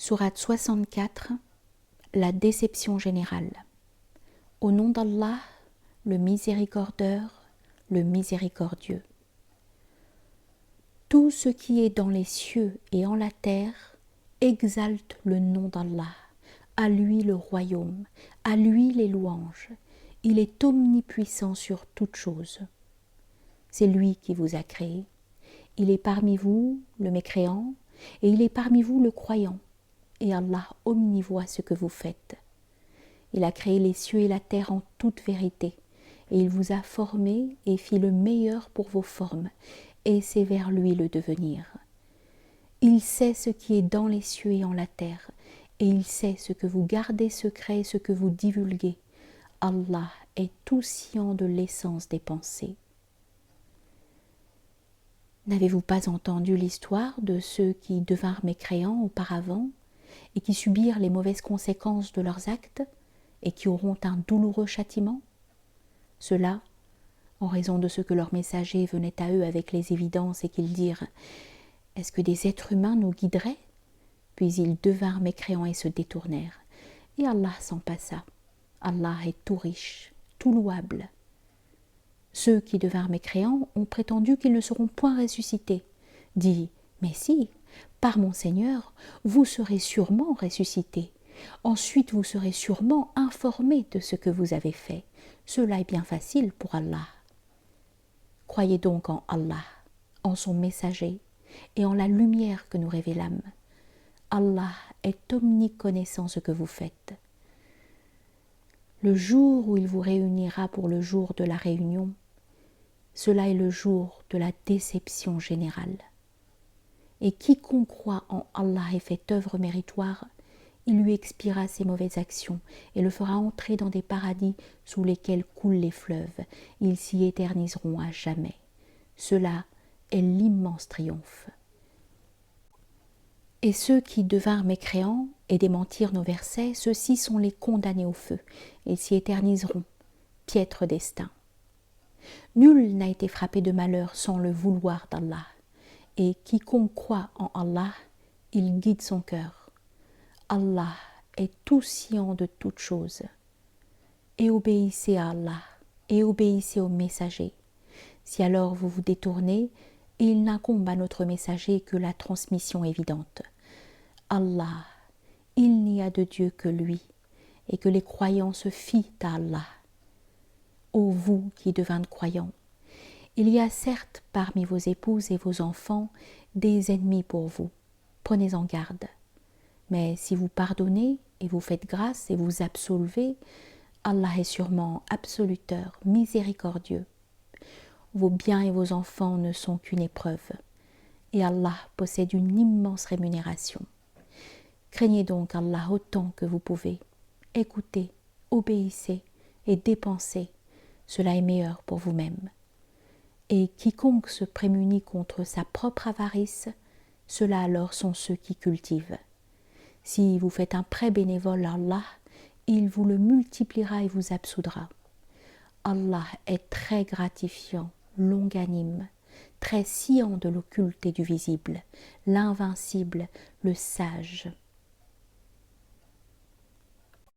Sourate 64, la déception générale. Au nom d'Allah, le miséricordieur, le miséricordieux. Tout ce qui est dans les cieux et en la terre exalte le nom d'Allah. À lui le royaume, à lui les louanges. Il est omnipuissant sur toute chose. C'est lui qui vous a créé. Il est parmi vous le mécréant et il est parmi vous le croyant. Et Allah omnivoit ce que vous faites. Il a créé les cieux et la terre en toute vérité, et il vous a formé et fit le meilleur pour vos formes, et c'est vers lui le devenir. Il sait ce qui est dans les cieux et en la terre, et il sait ce que vous gardez secret et ce que vous divulguez. Allah est tout sciant de l'essence des pensées. N'avez-vous pas entendu l'histoire de ceux qui devinrent mécréants auparavant et qui subirent les mauvaises conséquences de leurs actes et qui auront un douloureux châtiment? Cela, en raison de ce que leurs messagers venaient à eux avec les évidences et qu'ils dirent « Est-ce que des êtres humains nous guideraient ?» Puis ils devinrent mécréants et se détournèrent. Et Allah s'en passa. Allah est tout riche, tout louable. Ceux qui devinrent mécréants ont prétendu qu'ils ne seront point ressuscités. Dit « Mais si, par mon Seigneur, vous serez sûrement ressuscités. Ensuite vous serez sûrement informés de ce que vous avez fait. Cela est bien facile pour Allah. » Croyez donc en Allah, en son messager et en la lumière que nous révélâmes. Allah est omniconnaissant ce que vous faites. Le jour où il vous réunira pour le jour de la réunion, cela est le jour de la déception générale. Et quiconque croit en Allah et fait œuvre méritoire, il lui expiera ses mauvaises actions et le fera entrer dans des paradis sous lesquels coulent les fleuves. Ils s'y éterniseront à jamais. Cela est l'immense triomphe. Et ceux qui devinrent mécréants et démentirent nos versets, ceux-ci sont les condamnés au feu. Ils s'y éterniseront. Piètre destin. Nul n'a été frappé de malheur sans le vouloir d'Allah. Et quiconque croit en Allah, il guide son cœur. Allah est tout sciant de toutes choses. Et obéissez à Allah, et obéissez au messager. Si alors vous vous détournez, il n'incombe à notre messager que la transmission évidente. Allah, il n'y a de Dieu que lui, et que les croyants se fient à Allah. Ô vous qui devintes croyants, il y a certes parmi vos épouses et vos enfants des ennemis pour vous. Prenez-en garde. Mais si vous pardonnez et vous faites grâce et vous absolvez, Allah est sûrement absoluteur, miséricordieux. Vos biens et vos enfants ne sont qu'une épreuve, et Allah possède une immense rémunération. Craignez donc Allah autant que vous pouvez. Écoutez, obéissez et dépensez. Cela est meilleur pour vous-même. Et quiconque se prémunit contre sa propre avarice, ceux-là alors sont ceux qui cultivent. Si vous faites un prêt bénévole à Allah, il vous le multipliera et vous absoudra. Allah est très gratifiant, longanime, très sciant de l'occulte et du visible, l'invincible, le sage.